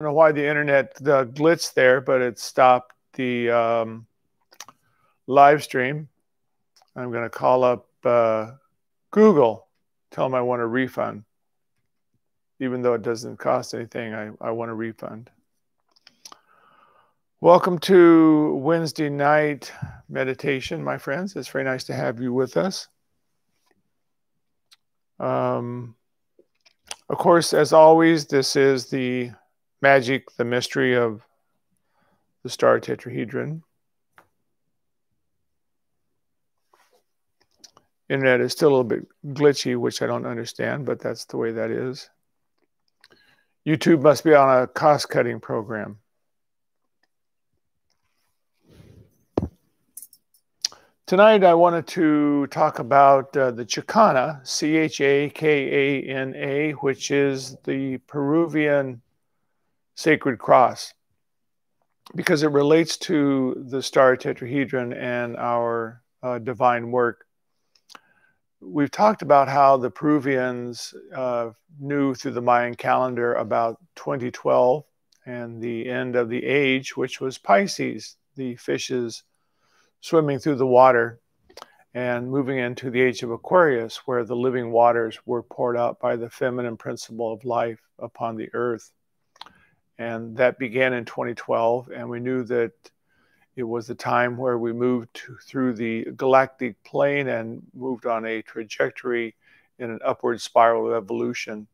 I don't know why the internet glitched there, but it stopped the live stream. I'm going to call up Google, tell them I want a refund. Even though it doesn't cost anything, I want a refund. Welcome to Wednesday night meditation, my friends. It's very nice to have you with us. Of course, as always, this is the magic, the mystery of the Star Tetrahedron. Internet is still a little bit glitchy, which I don't understand, but that's the way that is. YouTube must be on a cost-cutting program. Tonight I wanted to talk about the Chakana, C-H-A-K-A-N-A, which is the Peruvian sacred cross, because it relates to the Star Tetrahedron and our divine work. We've talked about how the Peruvians knew through the Mayan calendar about 2012 and the end of the age, which was Pisces, the fishes swimming through the water, and moving into the age of Aquarius, where the living waters were poured out by the feminine principle of life upon the earth. And that began in 2012, and we knew that it was the time where we moved through the galactic plane and moved on a trajectory in an upward spiral of evolution.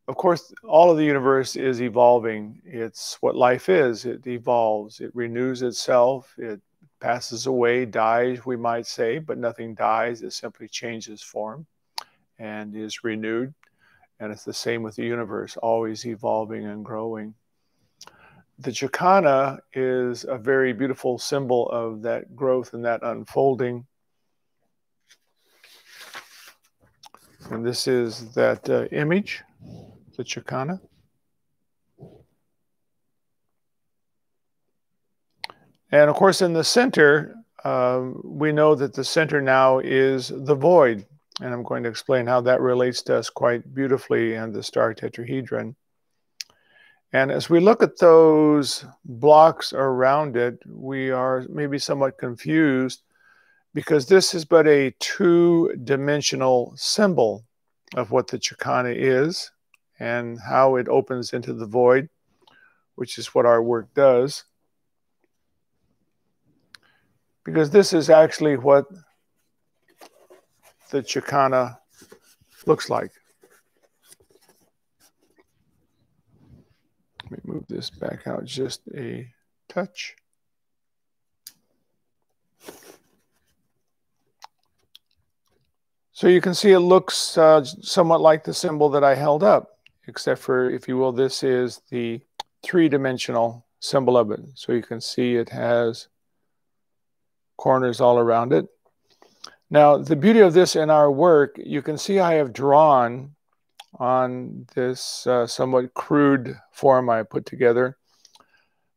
Of course, all of the universe is evolving. It's what life is. It evolves. It renews itself. It passes away, dies, we might say, but nothing dies. It simply changes form and is renewed. And it's the same with the universe, always evolving and growing. The Chakana is a very beautiful symbol of that growth and that unfolding. And this is that image, the Chakana. And of course, in the center, we know that the center now is the void. And I'm going to explain how that relates to us quite beautifully in the Star Tetrahedron. And as we look at those blocks around it, we are maybe somewhat confused because this is but a two-dimensional symbol of what the Chakana is and how it opens into the void, which is what our work does. Because this is actually what the Chakana looks like. Let me move this back out just a touch. So you can see it looks somewhat like the symbol that I held up, except for, if you will, this is the three-dimensional symbol of it. So you can see it has corners all around it. Now, the beauty of this in our work, you can see I have drawn on this somewhat crude form I put together,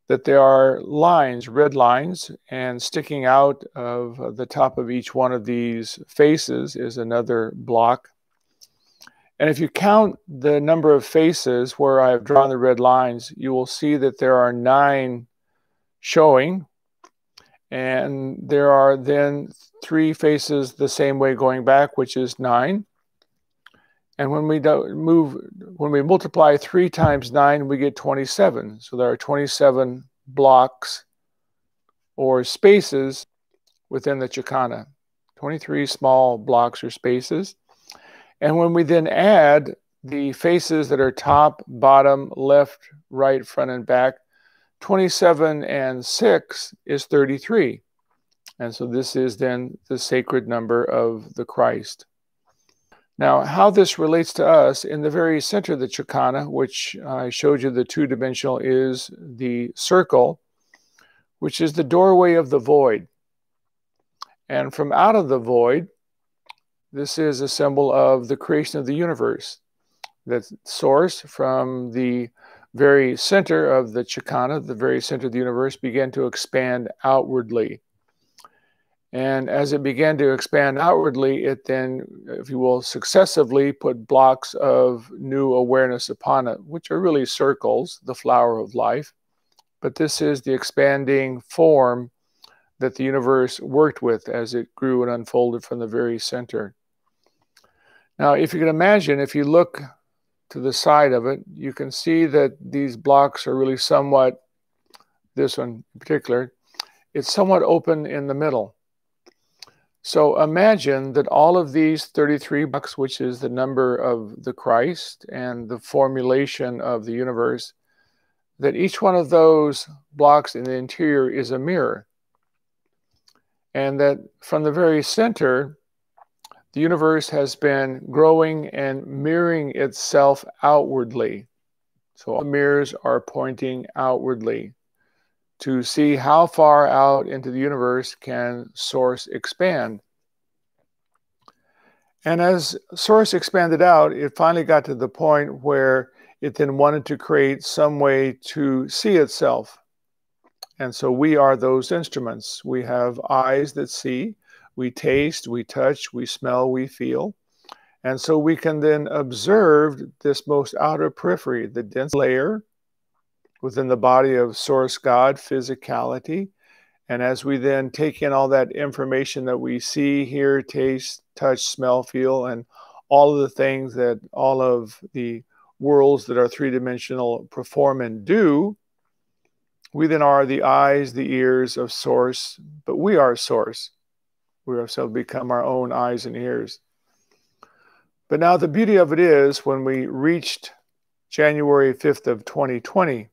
that there are lines, red lines, and sticking out of the top of each one of these faces is another block. And if you count the number of faces where I've drawn the red lines, you will see that there are 9 showing, and there are then 3 faces the same way going back, which is 9. And when we multiply 3 times 9, we get 27. So there are 27 blocks or spaces within the Chakana, 23 small blocks or spaces. And when we then add the faces that are top, bottom, left, right, front, and back, 27 and 6 is 33. And so this is then the sacred number of the Christ. Now, how this relates to us, in the very center of the Chakana, which I showed you the two-dimensional, is the circle, which is the doorway of the void. And from out of the void, this is a symbol of the creation of the universe. That source from the very center of the Chakana, the very center of the universe, began to expand outwardly. And as it began to expand outwardly, it then, if you will, successively put blocks of new awareness upon it, which are really circles, the flower of life. But this is the expanding form that the universe worked with as it grew and unfolded from the very center. Now, if you can imagine, if you look to the side of it, you can see that these blocks are really somewhat, this one in particular, it's somewhat open in the middle. So imagine that all of these 33 blocks, which is the number of the Christ and the formulation of the universe, that each one of those blocks in the interior is a mirror. And that from the very center, the universe has been growing and mirroring itself outwardly. So all the mirrors are pointing outwardly to see how far out into the universe can Source expand. And as Source expanded out, it finally got to the point where it then wanted to create some way to see itself. And so we are those instruments. We have eyes that see, we taste, we touch, we smell, we feel. And so we can then observe this most outer periphery, the dense layer within the body of Source God, physicality. And as we then take in all that information that we see, hear, taste, touch, smell, feel, and all of the things that all of the worlds that are three-dimensional perform and do, we then are the eyes, the ears of Source, but we are Source. We ourselves become our own eyes and ears. But now the beauty of it is when we reached January 5th of 2020,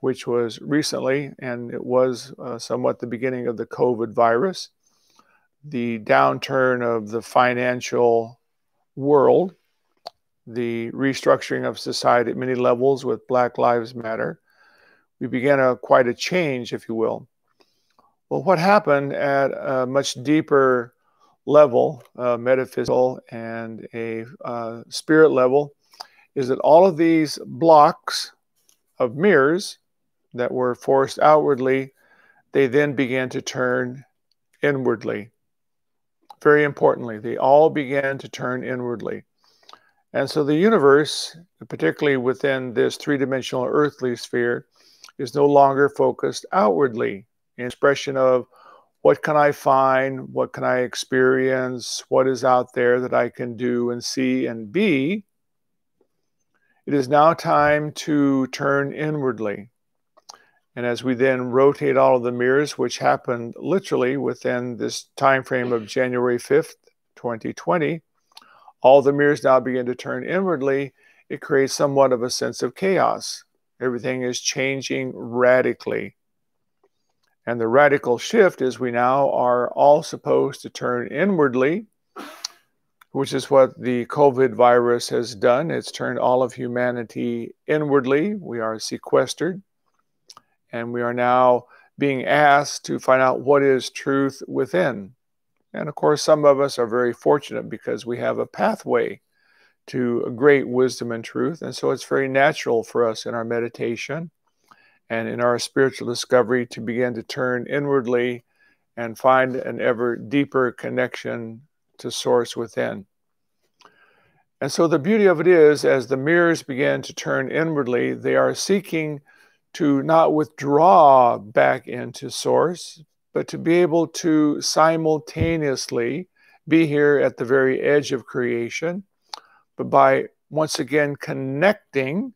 which was recently, and it was somewhat the beginning of the COVID virus, the downturn of the financial world, the restructuring of society at many levels with Black Lives Matter, we began quite a change, if you will. Well, what happened at a much deeper level, metaphysical and a spirit level, is that all of these blocks of mirrors that were forced outwardly, they then began to turn inwardly. Very importantly, they all began to turn inwardly. And so the universe, particularly within this three-dimensional earthly sphere, is no longer focused outwardly in expression of what can I find, what can I experience, what is out there that I can do and see and be. It is now time to turn inwardly. And as we then rotate all of the mirrors, which happened literally within this time frame of January 5th, 2020, all the mirrors now begin to turn inwardly. It creates somewhat of a sense of chaos. Everything is changing radically. And the radical shift is we now are all supposed to turn inwardly, which is what the COVID virus has done. It's turned all of humanity inwardly. We are sequestered. And we are now being asked to find out what is truth within. And of course, some of us are very fortunate because we have a pathway to a great wisdom and truth. And so it's very natural for us in our meditation and in our spiritual discovery to begin to turn inwardly and find an ever deeper connection to Source within. And so the beauty of it is, as the mirrors begin to turn inwardly, they are seeking to not withdraw back into Source, but to be able to simultaneously be here at the very edge of creation, but by once again connecting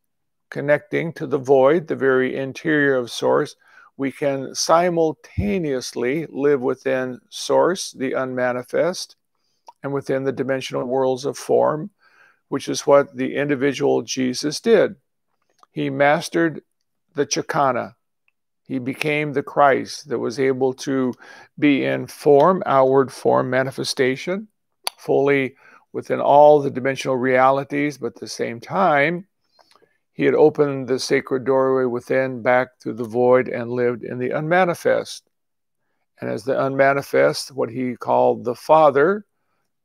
to the void, the very interior of Source, we can simultaneously live within Source, the unmanifest, and within the dimensional worlds of form, which is what the individual Jesus did. He mastered the Chakana. He became the Christ that was able to be in form, outward form manifestation, fully within all the dimensional realities, but at the same time, he had opened the sacred doorway within back through the void and lived in the unmanifest. And as the unmanifest, what he called the Father,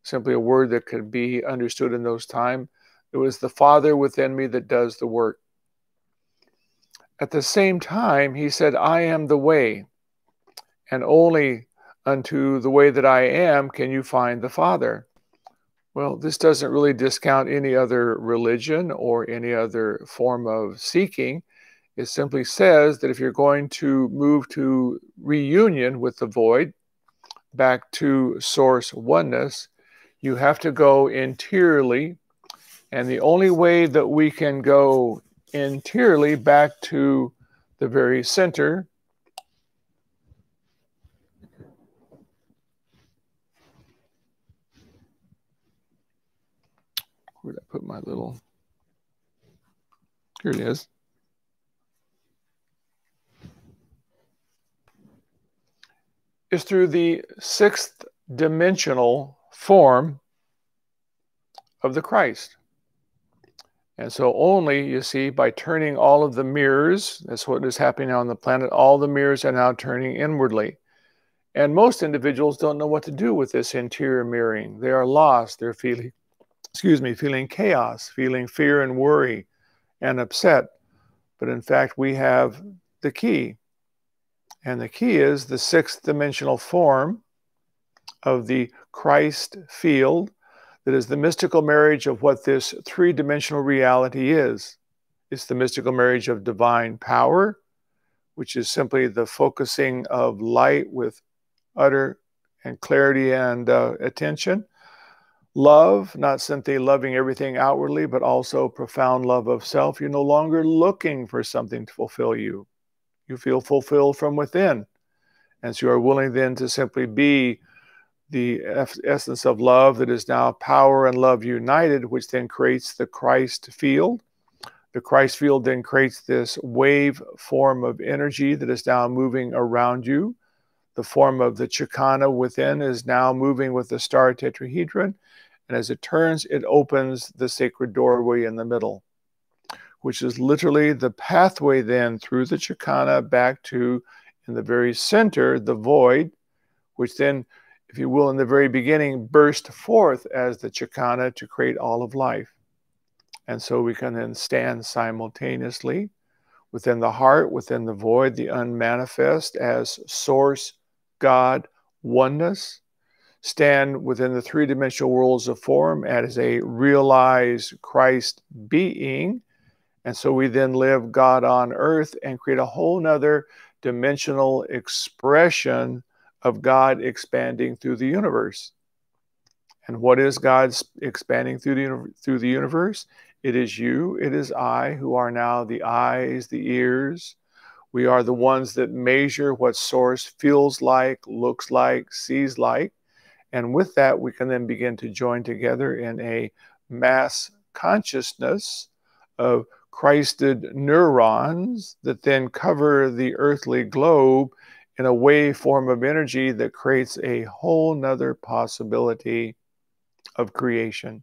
simply a word that could be understood in those times, it was the Father within me that does the work. At the same time, he said, I am the way, and only unto the way that I am, can you find the Father? Well, this doesn't really discount any other religion or any other form of seeking. It simply says that if you're going to move to reunion with the void, back to source oneness, you have to go interiorly. And the only way that we can go interiorly back to the very center where did I put my little, here it is. Is through the sixth dimensional form of the Christ. And so only, you see, by turning all of the mirrors, that's what is happening now on the planet, all the mirrors are now turning inwardly. And most individuals don't know what to do with this interior mirroring. They are lost. They're feeling chaos, feeling fear and worry and upset. But in fact, we have the key. And the key is the sixth dimensional form of the Christ field that is the mystical marriage of what this three-dimensional reality is. It's the mystical marriage of divine power, which is simply the focusing of light with utter and clarity and attention. Love, not simply loving everything outwardly, but also profound love of self. You're no longer looking for something to fulfill you. You feel fulfilled from within. And so you are willing then to simply be the essence of love that is now power and love united, which then creates the Christ field. The Christ field then creates this wave form of energy that is now moving around you. The form of the Chakana within is now moving with the Star Tetrahedron. And as it turns, it opens the sacred doorway in the middle, which is literally the pathway then through the Chakana back to, in the very center, the void, which then, if you will, in the very beginning, burst forth as the Chakana to create all of life. And so we can then stand simultaneously within the heart, within the void, the unmanifest as source, God, oneness, stand within the three-dimensional worlds of form as a realized Christ being. And so we then live God on earth and create a whole nother dimensional expression of God expanding through the universe. And what is God's expanding through the universe? It is you, it is I, who are now the eyes, the ears. We are the ones that measure what source feels like, looks like, sees like. And with that, we can then begin to join together in a mass consciousness of Christed neurons that then cover the earthly globe in a wave form of energy that creates a whole nother possibility of creation.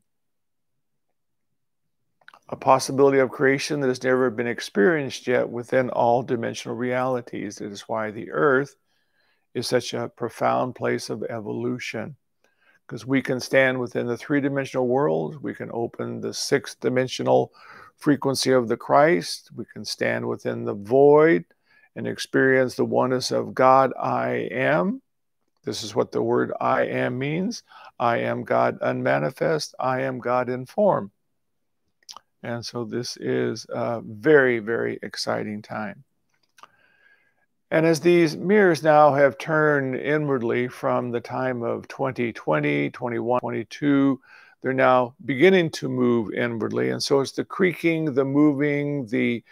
A possibility of creation that has never been experienced yet within all dimensional realities. It is why the earth is such a profound place of evolution, because we can stand within the three-dimensional world. We can open the sixth-dimensional frequency of the Christ. We can stand within the void and experience the oneness of God, I am. This is what the word I am means. I am God unmanifest. I am God in form. And so this is a very, very exciting time. And as these mirrors now have turned inwardly from the time of 2020, 21, 22, they're now beginning to move inwardly. And so it's the creaking, the moving, the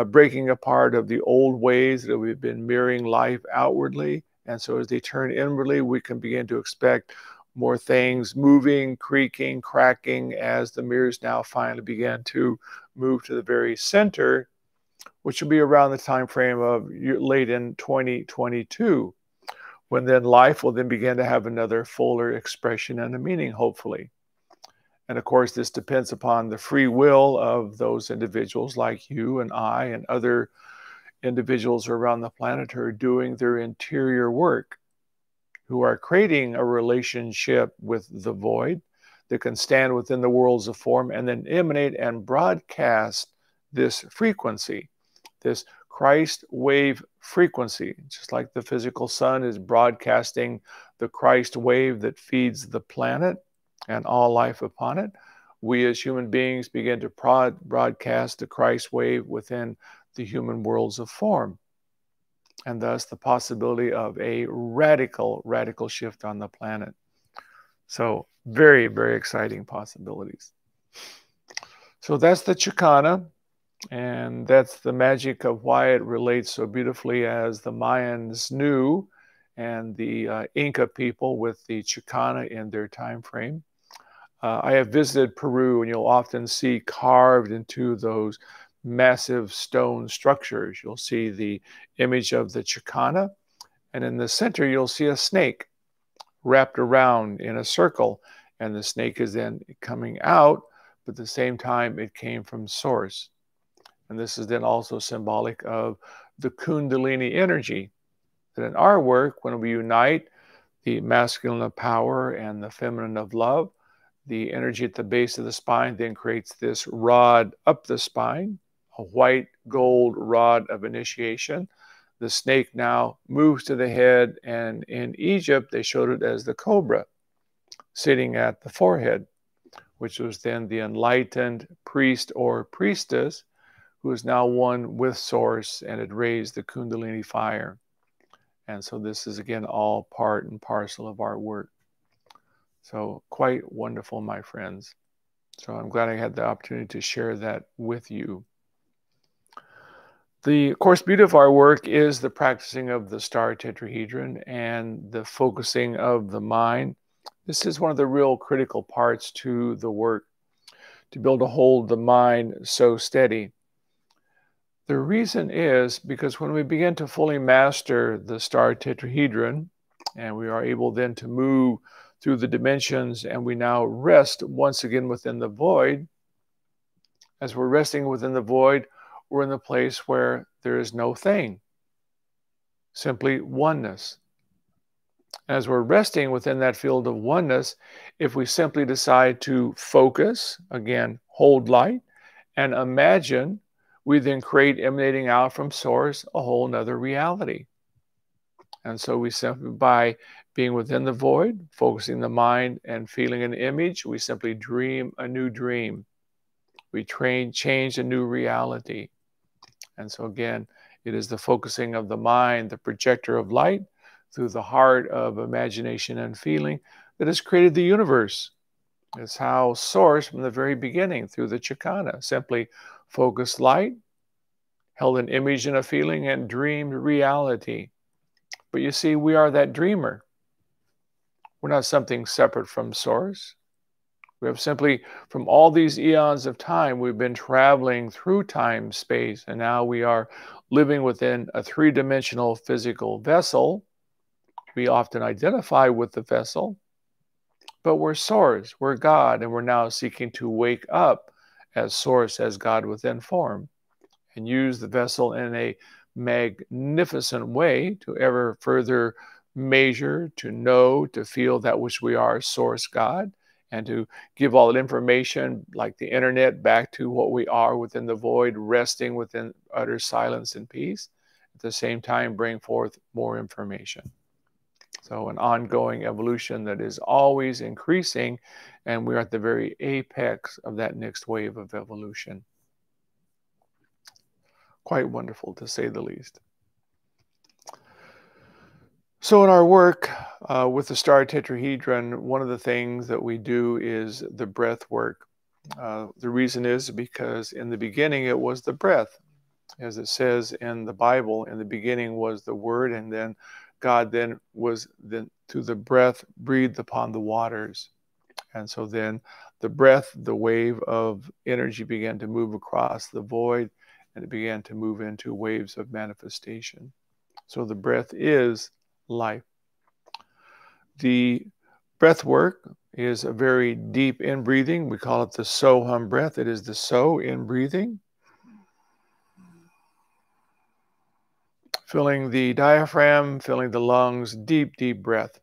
breaking apart of the old ways that we've been mirroring life outwardly. And so as they turn inwardly, we can begin to expect more things moving, creaking, cracking as the mirrors now finally begin to move to the very center, which will be around the time frame of late in 2022, when then life will then begin to have another fuller expression and a meaning, hopefully. And of course, this depends upon the free will of those individuals like you and I and other individuals around the planet who are doing their interior work, who are creating a relationship with the void that can stand within the worlds of form and then emanate and broadcast this frequency. this Christ wave frequency, just like the physical sun is broadcasting the Christ wave that feeds the planet and all life upon it. We as human beings begin to broadcast the Christ wave within the human worlds of form, and thus the possibility of a radical shift on the planet. So very, very exciting possibilities. So that's the Chakana, and that's the magic of why it relates so beautifully as the Mayans knew, and the Inca people with the Chakana in their time frame. I have visited Peru, and you'll often see carved into those massive stone structures, you'll see the image of the Chakana, and in the center you'll see a snake wrapped around in a circle, and the snake is then coming out, but at the same time it came from source. And this is then also symbolic of the Kundalini energy, that in our work, when we unite the masculine of power and the feminine of love, the energy at the base of the spine then creates this rod up the spine, a white gold rod of initiation. The snake now moves to the head, and in Egypt, they showed it as the cobra sitting at the forehead, which was then the enlightened priest or priestess who is now one with source and had raised the Kundalini fire. And so this is, again, all part and parcel of our work. So quite wonderful, my friends. So I'm glad I had the opportunity to share that with you. The, of course, beauty of our work is the practicing of the Star Tetrahedron and the focusing of the mind. This is one of the real critical parts to the work, to be able to hold the mind so steady. The reason is because when we begin to fully master the Star Tetrahedron, and we are able then to move through the dimensions, and we now rest once again within the void. As we're resting within the void, we're in the place where there is no thing, simply oneness. As we're resting within that field of oneness, if we simply decide to focus, again, hold light, and imagine, we then create, emanating out from source, a whole nother reality. And so we simply, by being within the void, focusing the mind and feeling an image, we simply dream a new dream. We change a new reality. And so again, it is the focusing of the mind, the projector of light, through the heart of imagination and feeling, that has created the universe. It's how source, from the very beginning, through the Chakana, simply focused light, held an image and a feeling, and dreamed reality. But you see, we are that dreamer. We're not something separate from source. We have simply, from all these eons of time, we've been traveling through time, space, and now we are living within a three-dimensional physical vessel. We often identify with the vessel, but we're source, we're God, and we're now seeking to wake up as source, as God within form, and use the vessel in a magnificent way to ever further measure, to know, to feel that which we are, source God, and to give all that information, like the internet, back to what we are within the void, resting within utter silence and peace. At the same time, bring forth more information. So an ongoing evolution that is always increasing, and we're at the very apex of that next wave of evolution. Quite wonderful, to say the least. So in our work with the Star Tetrahedron, one of the things that we do is the breath work. The reason is because in the beginning it was the breath. As it says in the Bible, in the beginning was the Word, and then God then was through the breath breathed upon the waters. And so then the breath, the wave of energy began to move across the void, and it began to move into waves of manifestation. So the breath is life. The breath work is a very deep in-breathing. We call it the So-hum breath. It is the So in-breathing. Filling the diaphragm, filling the lungs, deep, deep breath.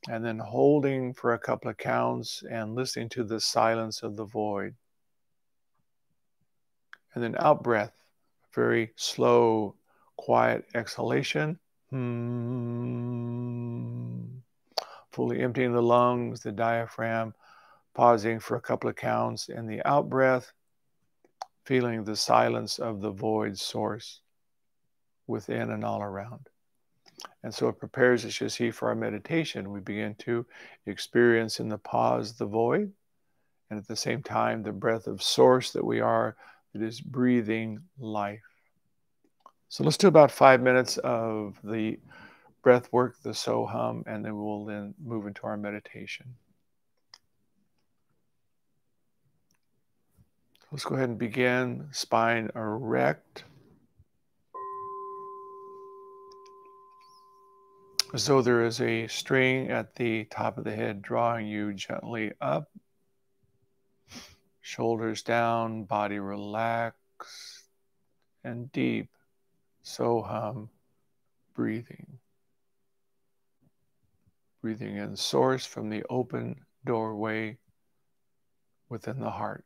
And then holding for a couple of counts and listening to the silence of the void. And then out breath, very slow, quiet exhalation. Fully emptying the lungs, the diaphragm, pausing for a couple of counts in the out breath, feeling the silence of the void source within and all around. And so it prepares us, you see, for our meditation. We begin to experience in the pause the void, and at the same time, the breath of source that we are, that is breathing life. So let's do about 5 minutes of the breath work, the Soham, and then we'll then move into our meditation. Let's go ahead and begin. Spine erect, as though there is a string at the top of the head drawing you gently up. Shoulders down, body relaxed and deep. Soham, breathing. Breathing in source from the open doorway within the heart.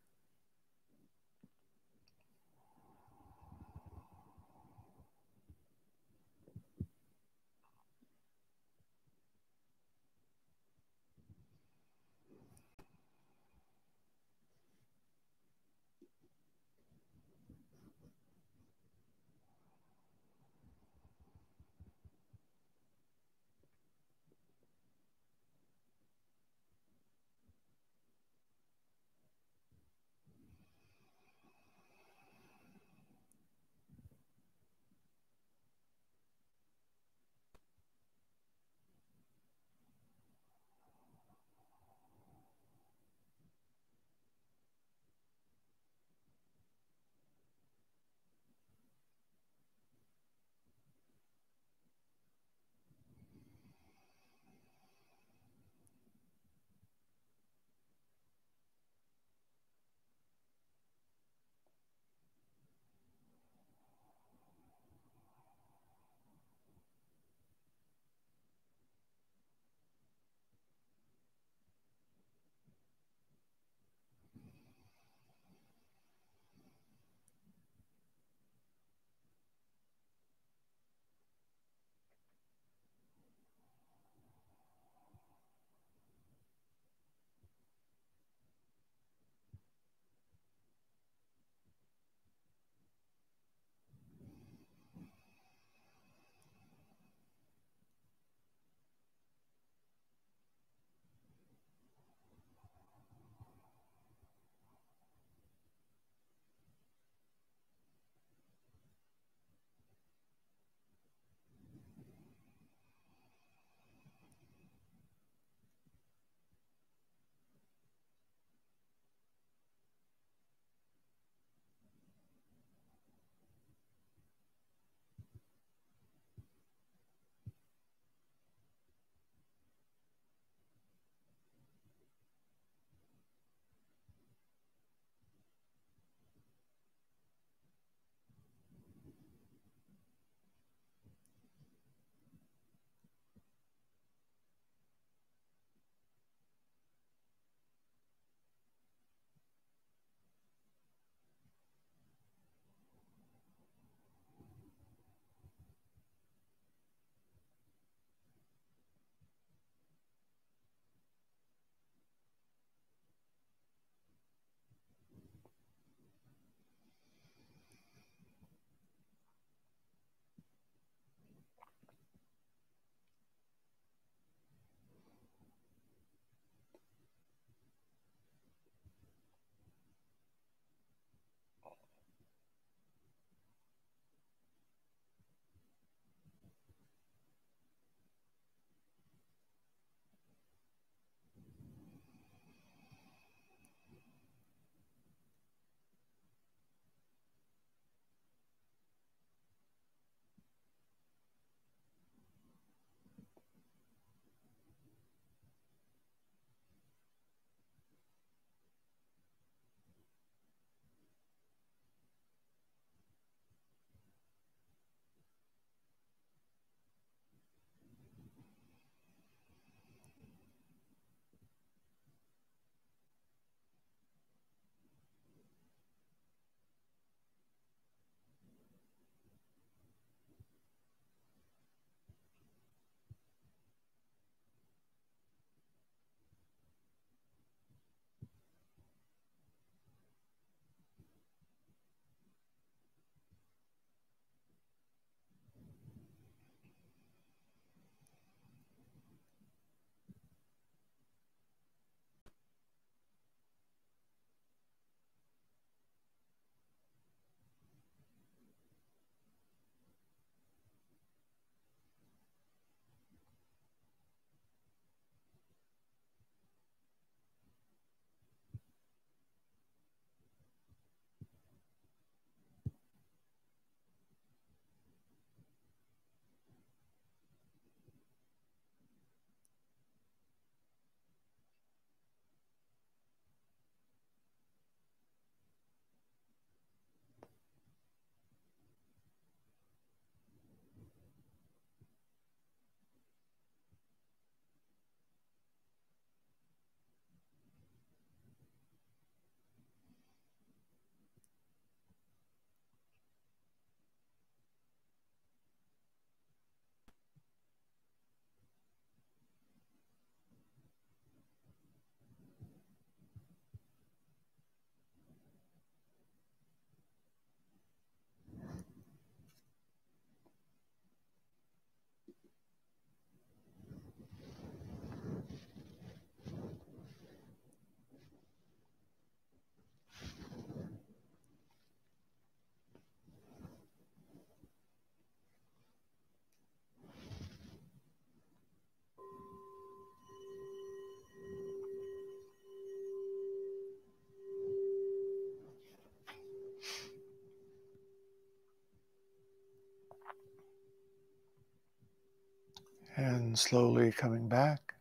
And slowly coming back.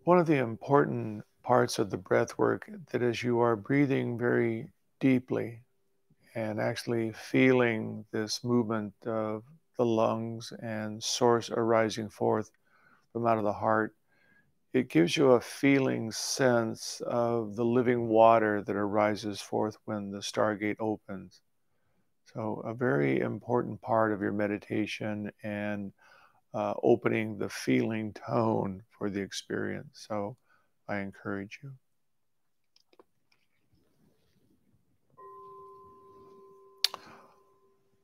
One of the important parts of the breath work that as you are breathing very deeply and actually feeling this movement of the lungs and source arising forth from out of the heart, it gives you a feeling sense of the living water that arises forth when the stargate opens. So a very important part of your meditation and opening the feeling tone for the experience. So I encourage you.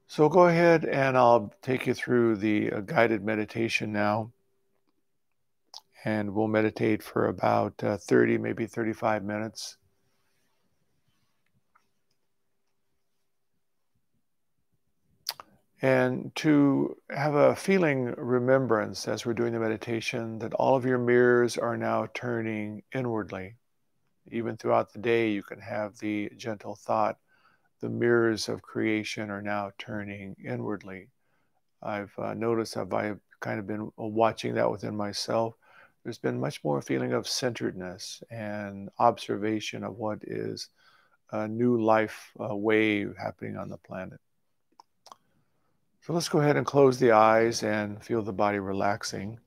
So go ahead and I'll take you through the guided meditation now. And we'll meditate for about 30, maybe 35 minutes. And to have a feeling remembrance as we're doing the meditation that all of your mirrors are now turning inwardly. Even throughout the day, you can have the gentle thought, the mirrors of creation are now turning inwardly. I've noticed I've kind of been watching that within myself. There's been much more feeling of centeredness and observation of what is a new life wave happening on the planet. So let's go ahead and close the eyes and feel the body relaxing.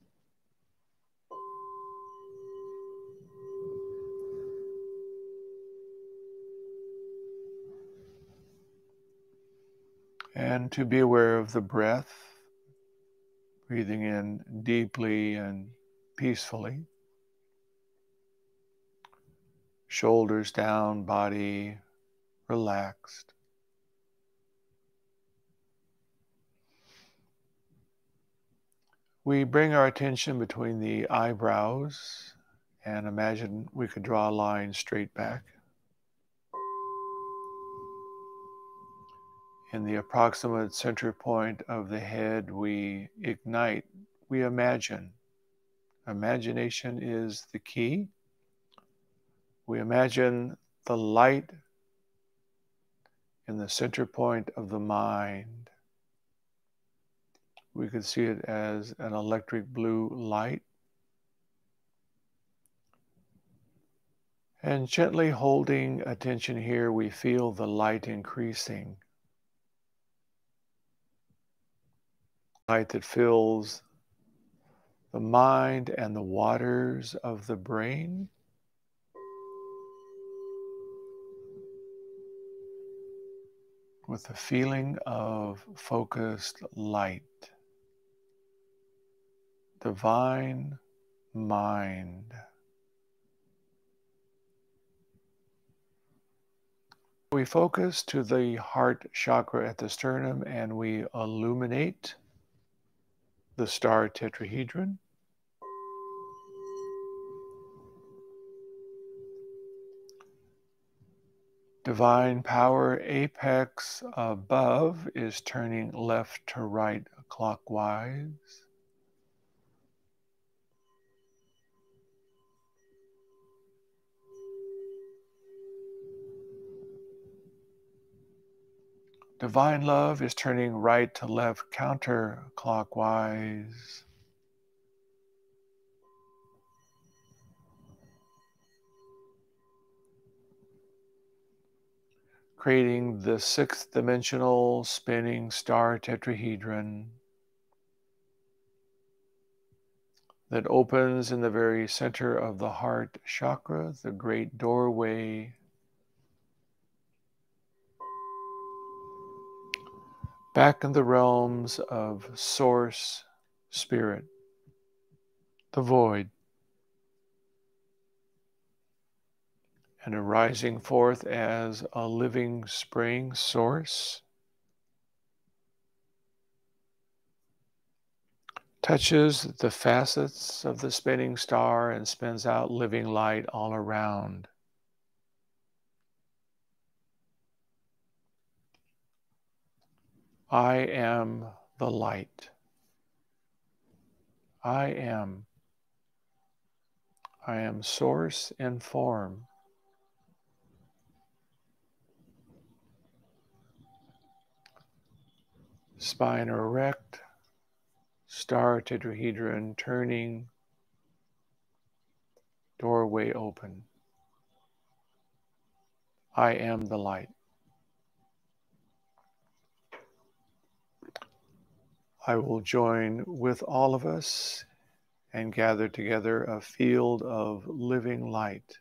And to be aware of the breath, breathing in deeply and peacefully. Shoulders down, body relaxed. We bring our attention between the eyebrows and imagine we could draw a line straight back. In the approximate center point of the head, we ignite, we imagine. Imagination is the key. We imagine the light in the center point of the mind. We could see it as an electric blue light. And gently holding attention here, we feel the light increasing. Light that fills the mind and the waters of the brain. With a feeling of focused light. Divine mind. We focus to the heart chakra at the sternum and we illuminate the Star Tetrahedron. Divine power apex above is turning left to right clockwise. Divine love is turning right to left counterclockwise. Creating the sixth dimensional spinning star tetrahedron that opens in the very center of the heart chakra, the great doorway back in the realms of source spirit, the void, and arising forth as a living spring source, touches the facets of the spinning star and spins out living light all around. I am the light. I am source and form. Spine erect, Star Tetrahedron turning, doorway open. I am the light. I will join with all of us and gather together a field of living light.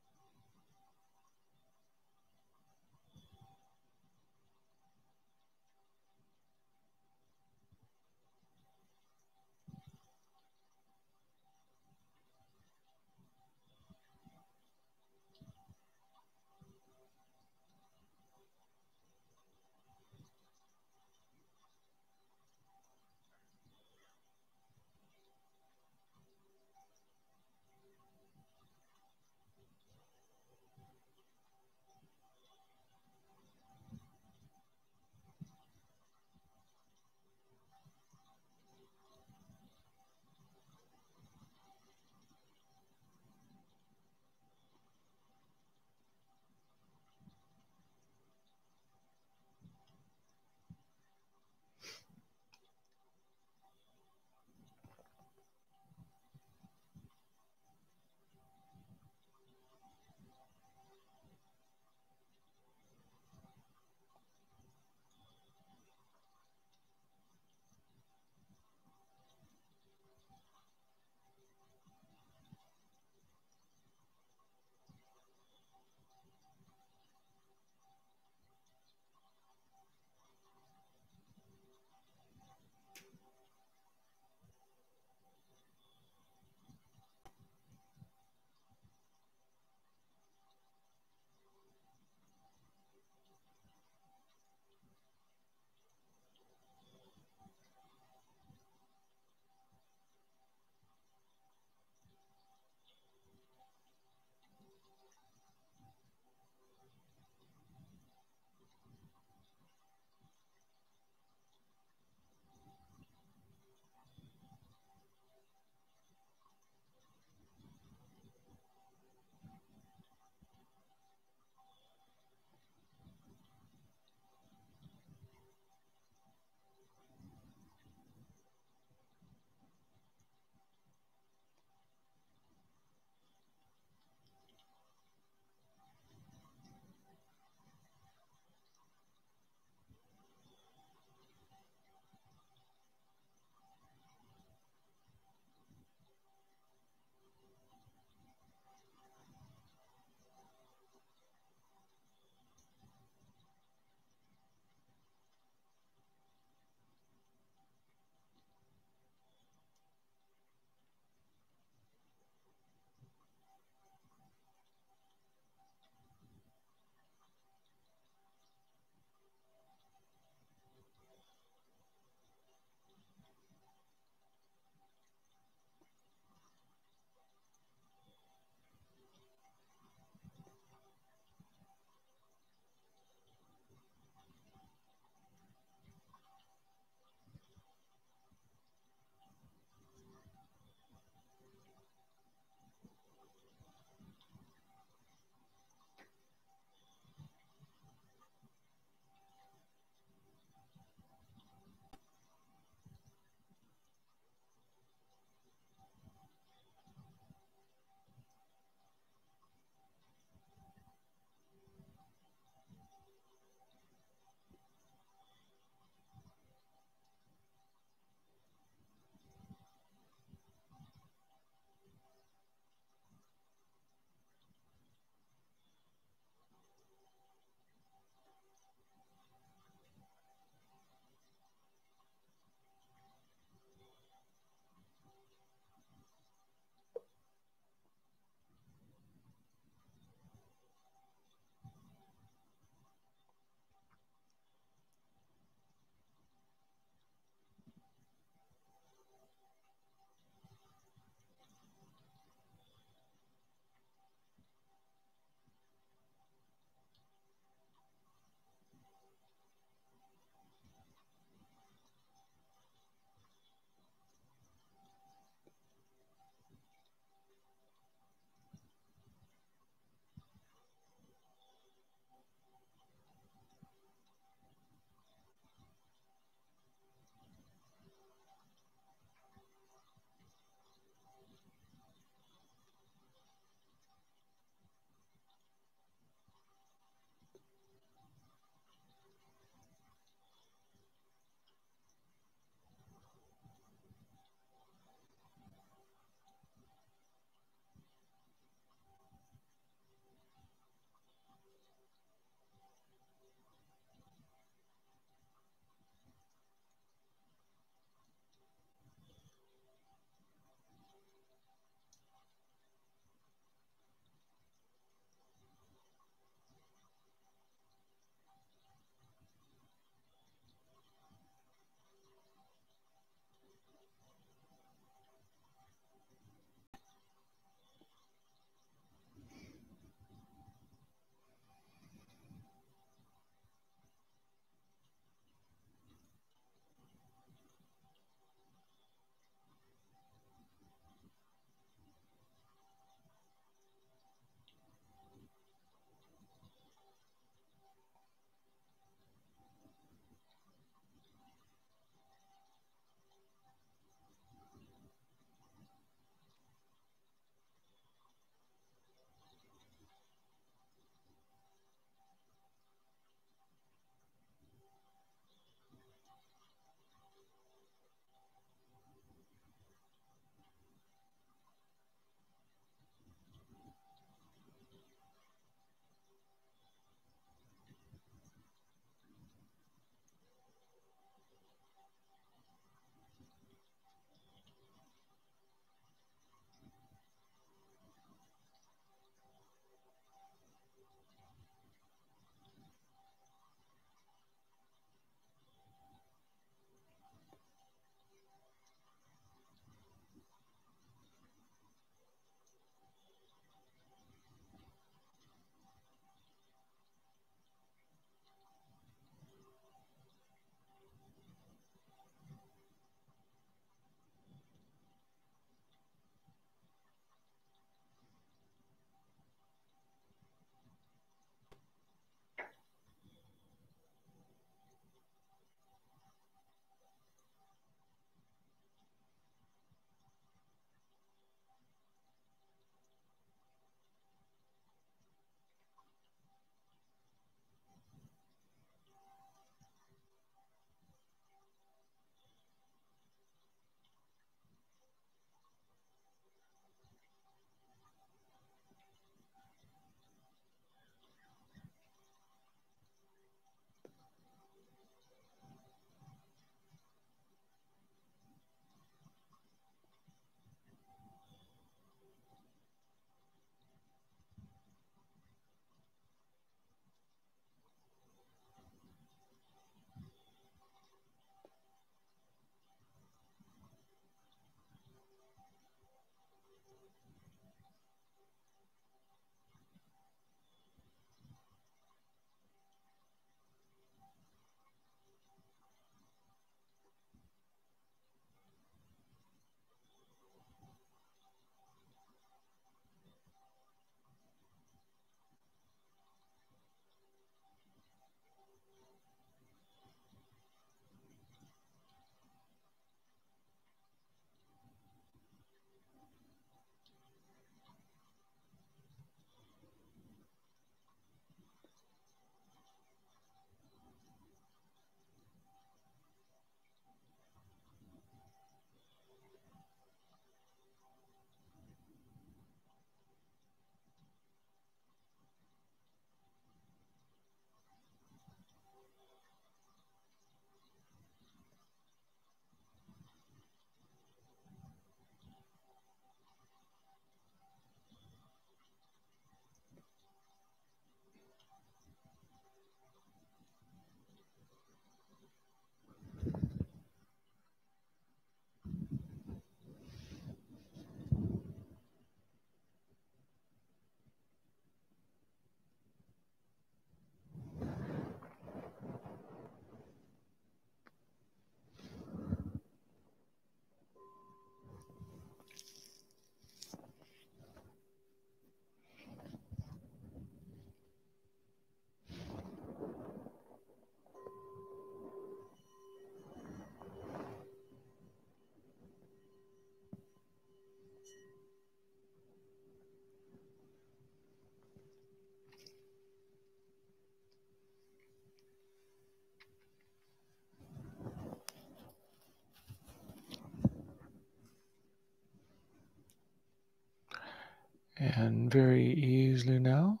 And very easily now,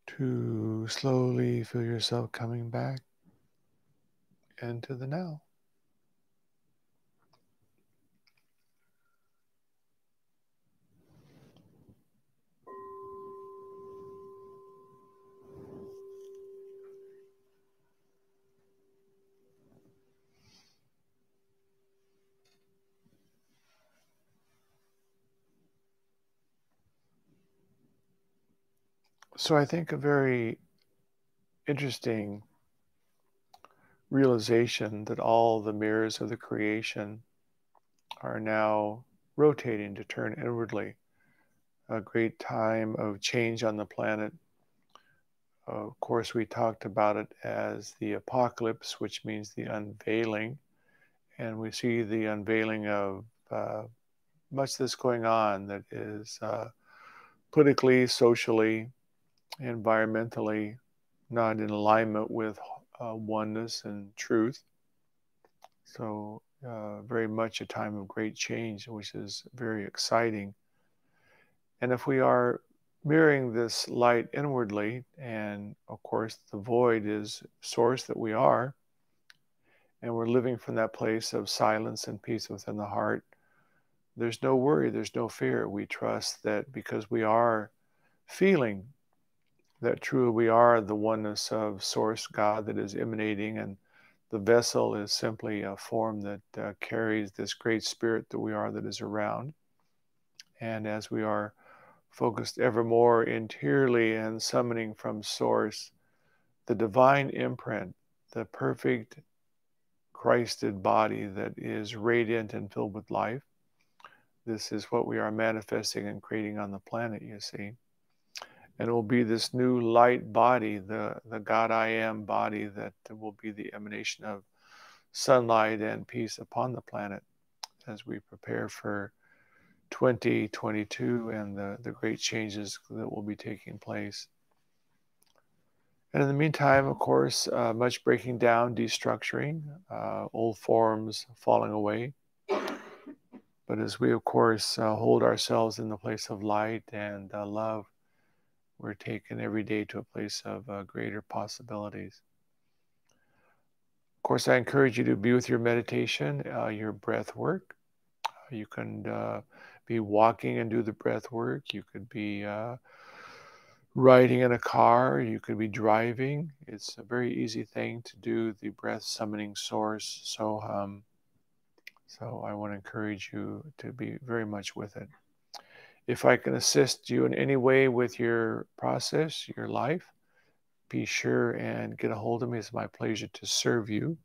to slowly feel yourself coming back into the now. So I think a very interesting realization that all the mirrors of the creation are now rotating to turn inwardly. A great time of change on the planet. Of course, we talked about it as the apocalypse, which means the unveiling. And we see the unveiling of much that's going on that is politically, socially, environmentally not in alignment with oneness and truth. So very much a time of great change, which is very exciting. And if we are mirroring this light inwardly, and of course the void is source that we are, and we're living from that place of silence and peace within the heart, there's no worry, there's no fear. We trust that because we are feeling that truly we are the oneness of source God that is emanating, and the vessel is simply a form that carries this great spirit that we are that is around. And as we are focused evermore interiorly and summoning from source the divine imprint, the perfect Christed body that is radiant and filled with life, this is what we are manifesting and creating on the planet, you see. And it will be this new light body, the God I am body, that will be the emanation of sunlight and peace upon the planet as we prepare for 2022 and the great changes that will be taking place. And in the meantime, of course, much breaking down, destructuring, old forms falling away. But as we, of course, hold ourselves in the place of light and love, we're taken every day to a place of greater possibilities. Of course, I encourage you to be with your meditation, your breath work. You can be walking and do the breath work. You could be riding in a car. You could be driving. It's a very easy thing to do the breath summoning source. So I want to encourage you to be very much with it. If I can assist you in any way with your process, your life, be sure and get a hold of me. It's my pleasure to serve you.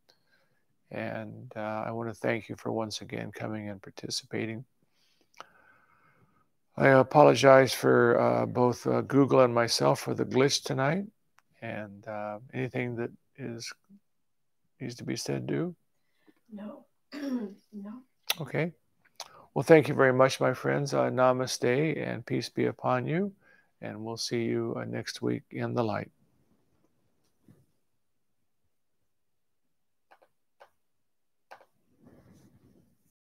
And I want to thank you for once again coming and participating. I apologize for both Google and myself for the glitch tonight. And anything that needs to be said, do? No. No. Okay. Well, thank you very much, my friends. Namaste and peace be upon you. And we'll see you next week in the light.